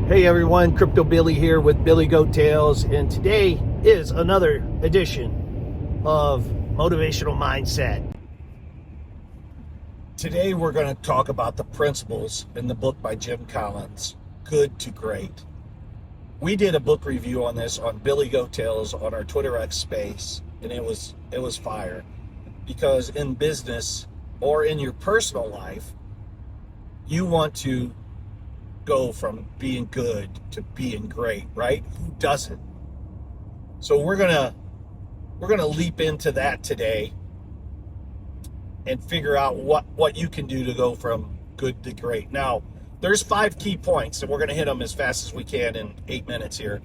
Hey everyone, Crypto Billy here with Billy Goat Tales, and today is another edition of Motivational Mindset. Today we're going to talk about the principles in the book by Jim Collins, Good to Great. We did a book review on this on Billy Goat Tales on our Twitter X space, and it was fire. Because in business or in your personal life, you want to go from being good to being great, right? Who doesn't? So we're gonna leap into that today and figure out what you can do to go from good to great. Now, there's 5 key points, and we're gonna hit them as fast as we can in 8 minutes here.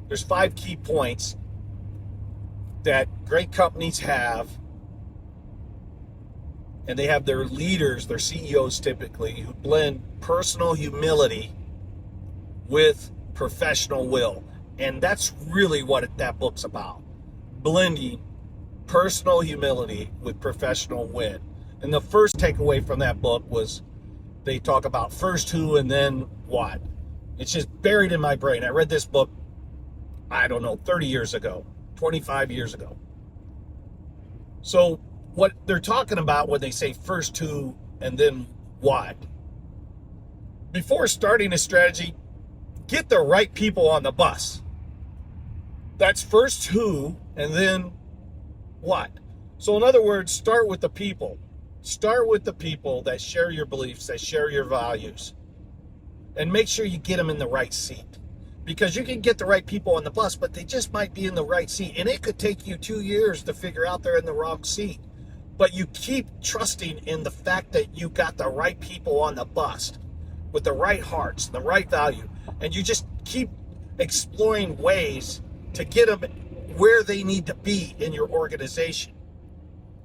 There's 5 key points that great companies have, and they have their leaders, their CEOs typically, who blend personal humility with professional will. And that's really what that book's about. Blending personal humility with professional win. And the first takeaway from that book was they talk about first who and then what. It's just buried in my brain. I read this book, 30 years ago, 25 years ago. So what they're talking about when they say first who and then what. Before starting a strategy, get the right people on the bus. That's first who and then what. So in other words, start with the people. Start with the people that share your beliefs, that share your values. And make sure you get them in the right seat. Because you can get the right people on the bus, but they just might be in the right seat. And it could take you 2 years to figure out they're in the wrong seat. But you keep trusting in the fact that you got the right people on the bus with the right hearts, the right value. And you just keep exploring ways to get them where they need to be in your organization.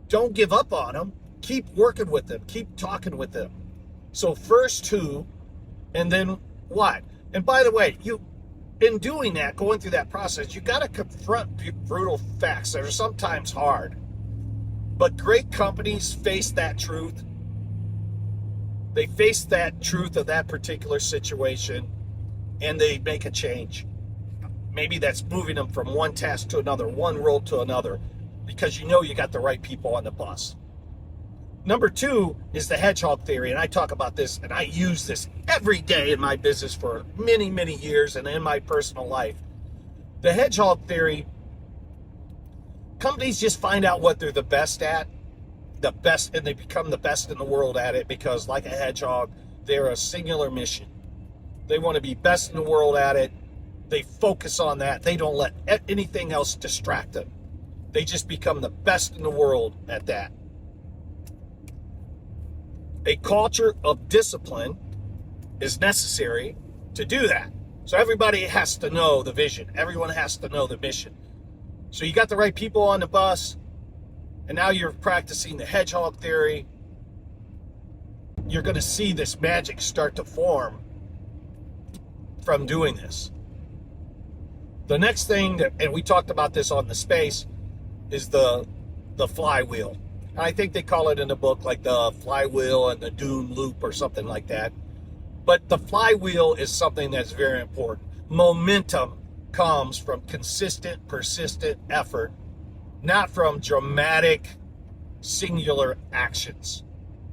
Don't give up on them. Keep working with them. Keep talking with them. So first who, and then what. And by the way, in doing that, going through that process, you got to confront brutal facts that are sometimes hard. But great companies face that truth. They face that truth of that particular situation, and they make a change. Maybe that's moving them from one task to another, one role to another, because you know you got the right people on the bus. Number 2 is the Hedgehog theory, and I talk about this, and I use this every day in my business for many, many years and in my personal life. The Hedgehog theory, companies just find out what they're the best at, and they become the best in the world at it because, like a hedgehog, they're a singular mission. They want to be best in the world at it. They focus on that. They don't let anything else distract them. They just become the best in the world at that. A culture of discipline is necessary to do that. So everybody has to know the vision. Everyone has to know the mission. So you got the right people on the bus, and now you're practicing the Hedgehog theory. You're going to see this magic start to form from doing this. The next thing, and we talked about this on the space, is the flywheel. And I think they call it in the book like the flywheel and the doom loop or something like that. But the flywheel is something that's very important. Momentum comes from consistent, persistent effort, not from dramatic, singular actions,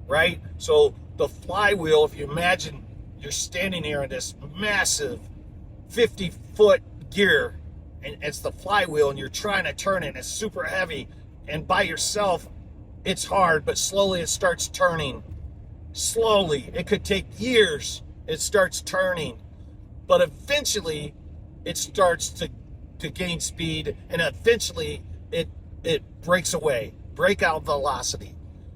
right? So the flywheel, if you imagine you're standing here in this massive 50-foot gear, and it's the flywheel, and you're trying to turn it, and it's super heavy, and by yourself, it's hard, but slowly it starts turning. Slowly, it could take years, it starts turning, but eventually it starts to gain speed, and eventually it breaks away, breakout velocity.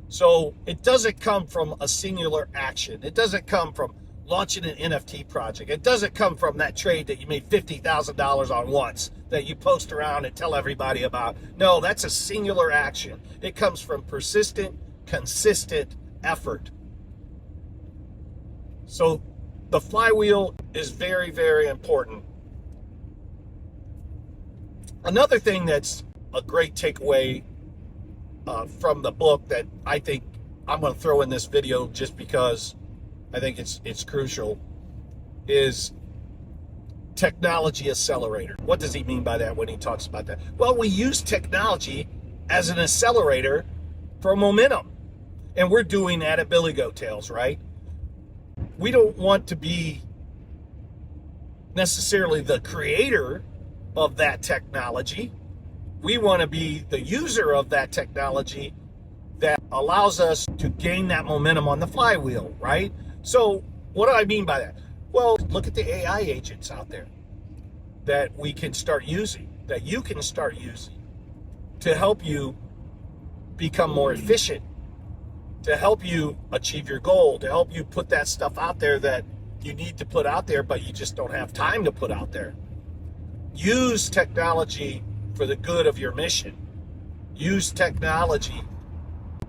So it doesn't come from a singular action. It doesn't come from launching an NFT project. It doesn't come from that trade that you made $50,000 on once that you post around and tell everybody about. No, that's a singular action. It comes from persistent, consistent effort. So the flywheel is very, very important. Another thing that's a great takeaway from the book that I think I'm going to throw in this video just because I think it's crucial is technology accelerator. What does he mean by that when he talks about that? Well, we use technology as an accelerator for momentum. And we're doing that at Billy Goat Tales, right? We don't want to be necessarily the creator of that technology. We want to be the user of that technology that allows us to gain that momentum on the flywheel, right? So what do I mean by that? Well, look at the AI agents out there that we can start using, that you can start using to help you become more efficient, to help you achieve your goal, to help you put that stuff out there that you need to put out there, but you just don't have time to put out there. Use technology for the good of your mission. Use technology.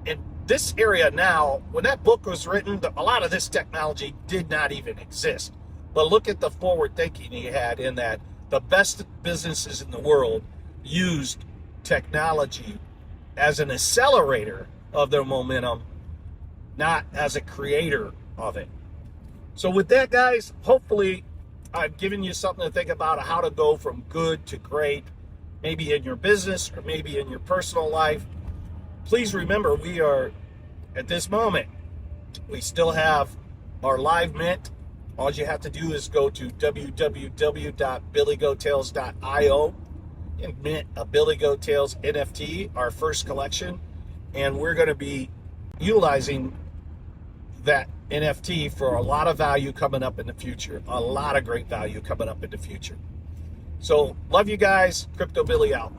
In this area now, when that book was written, a lot of this technology did not even exist. But look at the forward thinking he had in that the best businesses in the world used technology as an accelerator of their momentum, not as a creator of it. So with that, guys, hopefully I've given you something to think about how to go from good to great, maybe in your business or maybe in your personal life. Please remember, we are, at this moment, we still have our live mint. All you have to do is go to www.billygoattales.io and mint a Billy Goat Tales NFT, our first collection. And we're going to be utilizing that NFT for a lot of value coming up in the future. A lot of great value coming up in the future. So, love you guys. Crypto Billy out.